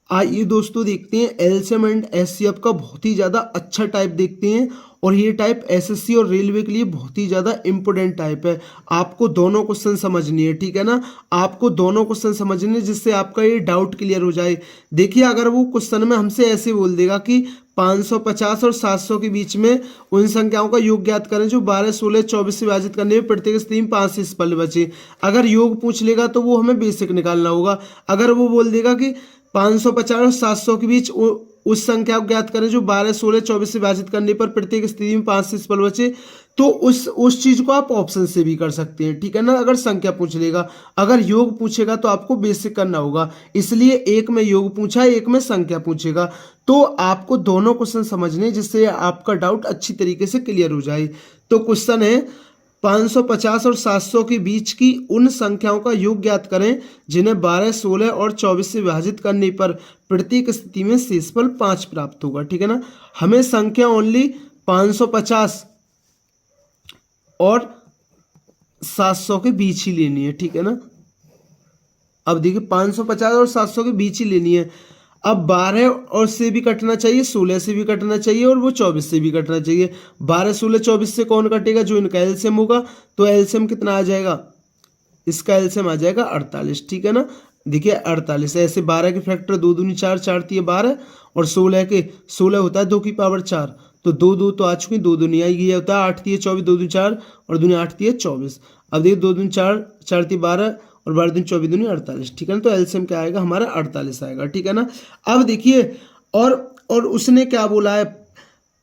आइए दोस्तों देखते हैं एलसीएम एंड एचसीएफ का बहुत ही ज़्यादा अच्छा टाइप देखते हैं। और ये टाइप एसएससी और रेलवे के लिए बहुत ही ज़्यादा इंपॉर्टेंट टाइप है। आपको दोनों क्वेश्चन समझनी है, ठीक है ना। आपको दोनों क्वेश्चन समझने हैं जिससे आपका ये डाउट क्लियर हो जाए। देखिए अगर वो क्वेश्चन में हमसे ऐसे बोल देगा कि 550 और 700 के बीच में उन संख्याओं का योग ज्ञात करें जो 12, 16, 24 से विभाजित करने में प्रत्येक स्थिति में 5 से पल बचे। अगर योग पूछ लेगा तो वो हमें बेसिक निकालना होगा। अगर वो बोल देगा कि 550 और 700 के बीच उस संख्या को ज्ञात करें जो 12, 16, 24 से विभाजित करने पर प्रत्येक स्थिति में 5 से पल बचे, तो उस चीज को आप ऑप्शन से भी कर सकते हैं, ठीक है ना। अगर संख्या पूछ लेगा, अगर योग पूछेगा तो आपको बेसिक करना होगा। इसलिए एक में योग पूछा, एक में संख्या पूछेगा। तो आपको दोनों क्वेश्चन समझने जिससे आपका डाउट अच्छी तरीके से क्लियर हो जाए। तो क्वेश्चन है 550 और 700 के बीच की उन संख्याओं का योग ज्ञात करें जिन्हें 12, 16 और 24 से विभाजित करने पर प्रत्येक स्थिति में शेषफल 5 प्राप्त होगा, ठीक है ना। हमें संख्या ओनली 550 और 700 के बीच ही लेनी है, ठीक है ना। अब देखिए 550 और 700 के बीच ही लेनी है। अब 12 और से भी कटना चाहिए, 16 से भी कटना चाहिए और वो 24 से भी कटना चाहिए। 12, 16, 24 से कौन कटेगा? जो इनका एलसीएम होगा। तो एलसीएम कितना आ जाएगा? इसका एलसीएम आ जाएगा 48, ठीक है ना। देखिए 48 ऐसे 12 के फैक्टर 2 दूनी 4, 4 3 12 और 16 के 16 होता है 2 की पावर 4, तो 2 2 तो आ चुकी, 2 दूनी आई, ये होता है 8 3 24, 2 दूनी 4 और दूनी 8 3 24। अब देखिए 2 दूनी 4, 4 3 12 और 12 दूनी 24 दूनी 48, ठीक है ना। तो एलसीएम क्या आएगा हमारा? 48 आएगा, ठीक है ना। अब देखिए और उसने क्या बोला है?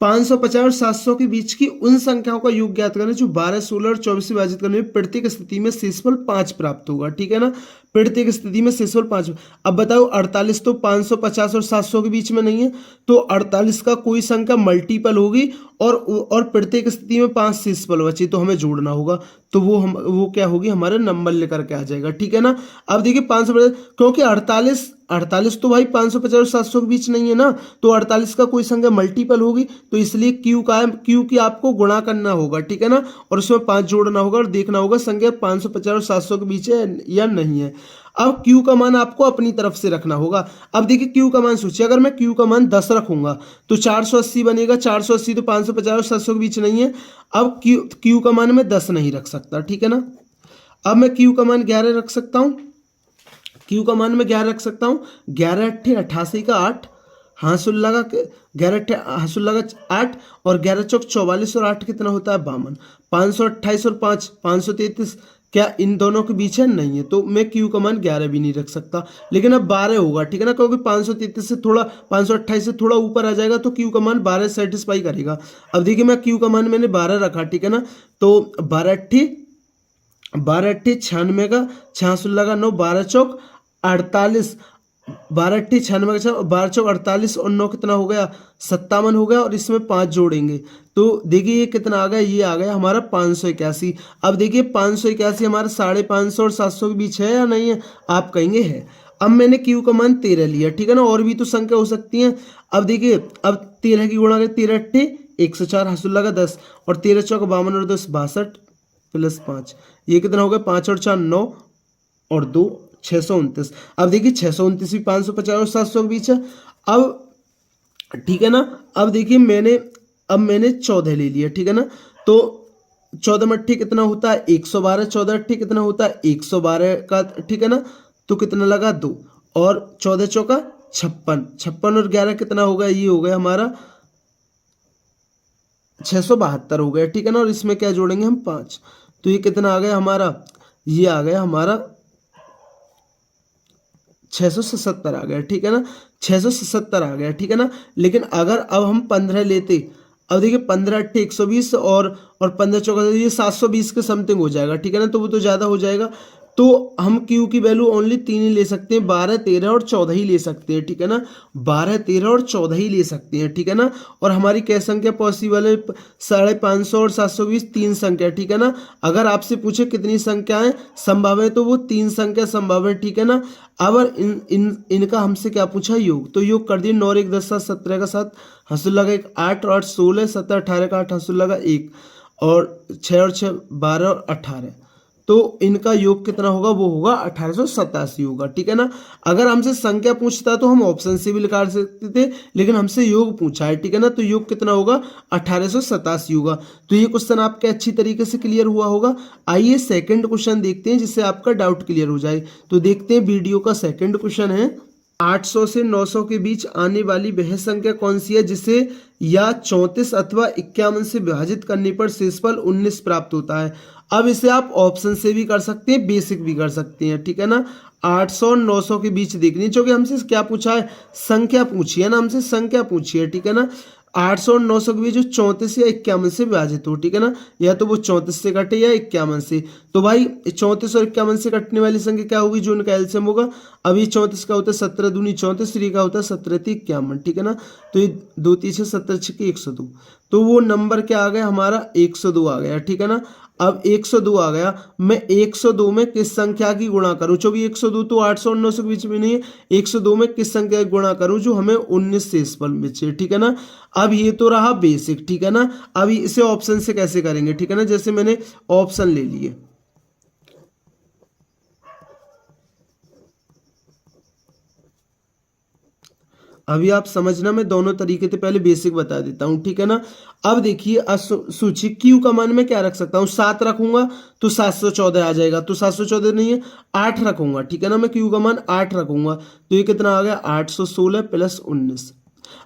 550 और 700 के बीच की उन संख्याओं का योग ज्ञात करें जो 12, 16 और 24 से विभाजित करने में प्रत्येक स्थिति में शेषफल 5 प्राप्त होगा, ठीक है ना। प्रत्येक स्थिति में शेषफल 5। अब बताओ 48 तो 550 और 700 के बीच में नहीं है, तो 48 का कोई संख्या मल्टीपल होगी और प्रत्येक स्थिति में 5 शेषफल बचे, तो हमें जोड़ना होगा। तो वो क्या होगी? हमारे नंबर लेकर के आ जाएगा, ठीक है ना। अब देखिए 550, क्योंकि 48 तो भाई 550 और 700 के बीच नहीं है ना, तो 48 का कोई संख्या मल्टीपल होगी, तो इसलिए क्यू का है, क्यू की आपको गुणा करना होगा, ठीक है ना। और उसमें 5 जोड़ना होगा और देखना होगा संख्या 550 और 700 के बीच है या नहीं है। अब क्यू का मान आपको अपनी तरफ से रखना होगा। अब देखिए क्यू का मान सोचिए, अगर मैं क्यू का मान 10 रखूंगा तो 480 बनेगा। 480 तो 550 और 700 के बीच नहीं है। अब क्यू का मान मैं 10 नहीं रख सकता, ठीक है ना। अब मैं क्यू का मान 11 रख सकता हूं। क्यू का मान मैं 11 रख सकता हूँ। 11 अट्ठे 88 का 8, हासुल लगा 11 अट्ठे हासुल लगा 8 और 11 चौक 44 और 8 कितना होता है? 52। 528 और 5 533, क्या इन दोनों के बीच है? नहीं है, तो मैं क्यू का मान 11 भी नहीं रख सकता। लेकिन अब 12 होगा, ठीक है ना, क्योंकि 533 से थोड़ा 528 से थोड़ा ऊपर आ जाएगा, तो क्यू का मान 12 सेटिस्फाई करेगा। अब देखिए मैं क्यू का मान मैंने 12 रखा, ठीक है ना। तो 12 अट्ठी 96 का 6 लगा 9, 12 चौक 48, 12 अट्ठी 96 का 12 चौक 48 और 9 कितना हो गया? 57 हो गया। और इसमें 5 जोड़ेंगे तो देखिए ये कितना आ गया? ये आ गया हमारा 581। अब देखिए 581 हमारा 550 और 700 के बीच है या नहीं है? आप कहेंगे है। अब मैंने क्यू का मान 13 लिया, ठीक है ना, और भी तो संख्या हो सकती है। अब देखिए अब 13 की गुणा 13 अट्ठे 104, हासिल लगा 10 और 13 चौक 52 और 10 62 प्लस 5, ये कितना हो गया? 5 और 4 9 और 2 629। अब देखिए 629 भी 550 और 700 के बीच है। अब ठीक है ना। अब देखिए मैंने 14 ले लिया, ठीक है ना। तो 14 में अट्ठी कितना होता है? 112। 14 अट्ठी कितना होता है? 112 का, ठीक है ना। तो कितना लगा? 2 और 14 चौका 56, 56 और 11 कितना हो गया? ये हो गया हमारा 672 हो गया, ठीक है ना। और इसमें क्या जोड़ेंगे हम? 5, तो ये कितना आ गया हमारा? ये आ गया हमारा 677 आ गया, ठीक है ना। 677 आ गया, ठीक है ना। लेकिन अगर अब हम 15 लेते, अब देखिए 15 अट्ठे 120 और 15 चौका ये 720 के समथिंग हो जाएगा, ठीक है ना। तो वो तो ज़्यादा हो जाएगा। तो हम क्यू की वैल्यू ओनली 3 ही ले सकते हैं, 12, 13 और 14 ही ले सकते हैं, ठीक है ना। 12, 13 और 14 ही ले सकते हैं, ठीक है ना। और हमारी क्या संख्या पॉसिबल है? 550 और 720, 3 संख्या, ठीक है ना। अगर आपसे पूछे कितनी संख्याएं संभव है, तो वो 3 संख्या संभव है, ठीक है ना। अब इनका हमसे क्या पूछा? योग। तो योग कर दिए। 9 और 1 10 7 17 का 7, हंसुल लगा 1 8 और 8 16 17 18 का 8 हंसुल लगा 1 और 6 और 6 12 और 18, तो इनका योग कितना होगा, वो होगा 1887 होगा, ठीक है ना। अगर हमसे संख्या पूछता तो हम ऑप्शन से भी निकाल सकते थे, लेकिन हमसे योग पूछा है, ठीक है ना, तो योग कितना होगा, 1887 होगा। तो ये क्वेश्चन आपके अच्छी तरीके से क्लियर हुआ होगा। आइए सेकंड क्वेश्चन देखते हैं जिससे आपका डाउट क्लियर हो जाए। तो देखते हैं वीडियो का सेकंड क्वेश्चन है, 800 से 900 के बीच आने वाली वह संख्या कौन सी है जिसे या 34 अथवा 51 से विभाजित करने पर शेषफल 19 प्राप्त होता है। अब इसे आप ऑप्शन से भी कर सकते हैं, बेसिक भी कर सकते हैं, ठीक है ना। 800 और 900 के बीच देखनी, क्योंकि हमसे क्या पूछा है, संख्या पूछी है ना, हमसे संख्या पूछी है, ठीक है ना। 800 और 900 के बीच जो 34 या 51 से विभाजित हो, ठीक है ना, या तो वो 34 से कटे या 51 से। तो भाई 34 और 51 से कटने वाली संख्या क्या होगी, जो उनका एलसीएम होगा। अब ये 34 का होता है 17 दूनी 34, 3 का होता है 17 × 51, ठीक है ना। तो ये 2 3 6 17 6 102, तो वो नंबर क्या आ गया हमारा, 102 आ गया, ठीक है ना। अब 102 आ गया, मैं 102 में किस संख्या की गुणा करूं, क्योंकि 102 तो 800 और 900 के बीच में नहीं है। 102 में किस संख्या की गुणा करूं जो हमें 19 शेषफल बचे, ठीक है ना। अब ये तो रहा बेसिक, ठीक है ना। अब इसे ऑप्शन से कैसे करेंगे, ठीक है ना, जैसे मैंने ऑप्शन ले लिए। अभी आप समझना, मैं दोनों तरीके से पहले बेसिक बता देता हूँ, ठीक है ना। अब देखिए सूची क्यू का मान मैं क्या रख सकता हूँ, 7 रखूंगा तो 714 आ जाएगा, तो 714 नहीं है, 8 रखूंगा, ठीक है ना, मैं क्यू का मान 8 रखूंगा तो ये कितना आ गया, 816 + 19।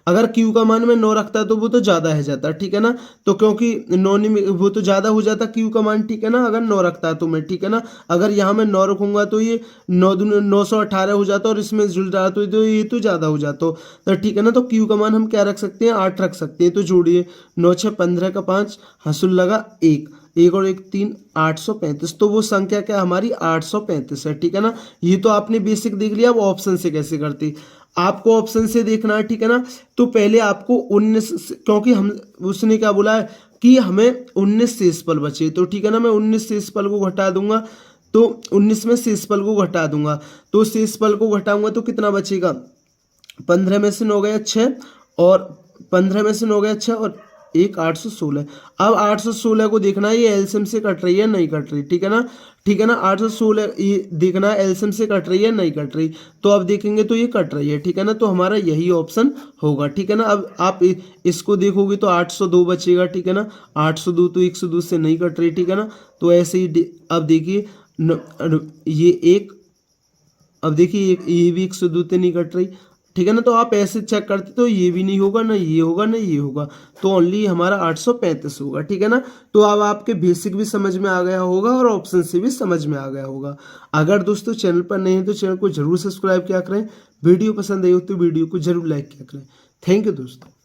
अगर क्यू का मान में 9 रखता तो वो तो ज़्यादा है जाता, ठीक है ना। तो क्योंकि 9 नहीं, वो तो ज़्यादा हो जाता क्यू का मान, ठीक है ना, अगर 9 रखता तो मैं, ठीक है ना। अगर यहाँ मैं 9 रखूंगा तो ये 918 हो जाता, और इसमें जुड़ जाता तो ये तो ज़्यादा हो जाता, तो ठीक है ना। तो क्यू का मान हम क्या रख सकते हैं, 8 रख सकते हैं। तो जोड़िए 9 6 15 का 5, हंसुल लगा 1, 1 और 1 3, 835। तो वो संख्या क्या हमारी 835 है, ठीक है ना। ये तो आपने बेसिक देख लिया। अब ऑप्शन से कैसे करते, आपको ऑप्शन से देखना है, ठीक है ना। तो पहले आपको 19, क्योंकि हम उसने क्या बोला है कि हमें 19 शेषफल बचे, तो ठीक है ना, मैं 19 शेषफल को घटा दूंगा, तो 19 में शेषफल को घटा दूंगा, तो शेषफल को घटाऊंगा तो कितना बचेगा, 15 में से 9 गया 6, और 15 में से 9 गया 6 और 1 816। अब 816 को देखना है ये एलसीएम से कट रही है नहीं कट रही, ठीक है ना, ठीक है ना। 816 ये देखना है एलसीएम से कट रही है नहीं कट रही, तो अब देखेंगे तो ये कट रही है, ठीक है ना। तो हमारा यही ऑप्शन होगा, ठीक है ना। अब आप इसको देखोगे तो 802 बचेगा, ठीक है ना। 802 तो 102 से नहीं कट रही, ठीक है ना। तो ऐसे ही अब देखिए ये एक, अब देखिए ये भी 102 से नहीं कट रही, ठीक है ना। तो आप ऐसे चेक करते तो ये भी नहीं होगा, ना ये होगा, ना ये होगा, तो ओनली हमारा 835 होगा, ठीक है ना। तो अब आपके बेसिक भी समझ में आ गया होगा और ऑप्शन से भी समझ में आ गया होगा। अगर दोस्तों चैनल पर नहीं है तो चैनल को जरूर सब्सक्राइब किया करें, वीडियो पसंद आई हो तो वीडियो को जरूर लाइक किया करें। थैंक यू दोस्तों।